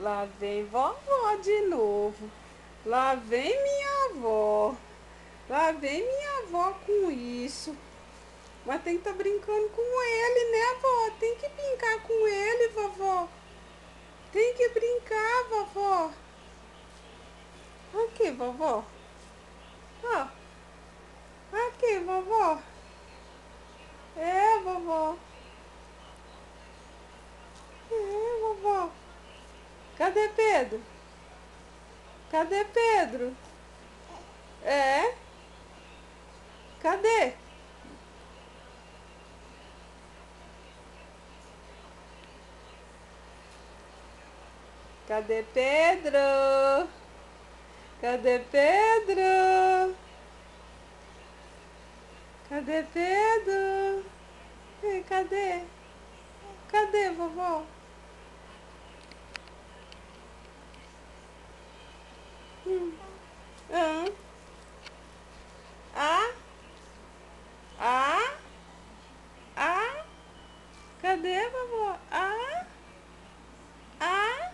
Lá vem vovó de novo. Lá vem minha avó. Lá vem minha avó com isso. Mas tem que estar brincando com ele, né, vó? Tem que brincar com ele, vovó. Tem que brincar, vovó. Aqui, vovó. Ó. Aqui, vovó. É, vovó. É, vovó. Cadê Pedro? Cadê Pedro? É? Cadê? Cadê Pedro? Cadê Pedro? Cadê Pedro? Ei, cadê? Cadê, vovó? Ah, ah, ah, ah. Cadê, vovó? Ah, ah.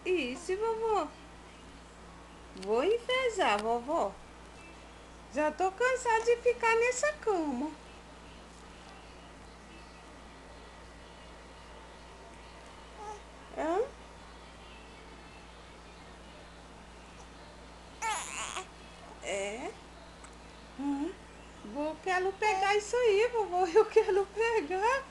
Isso, vovó. Vou enfesar, vovó. Já tô cansada de ficar nessa cama. Hã? É? Quero pegar isso aí, vovô. Eu quero pegar.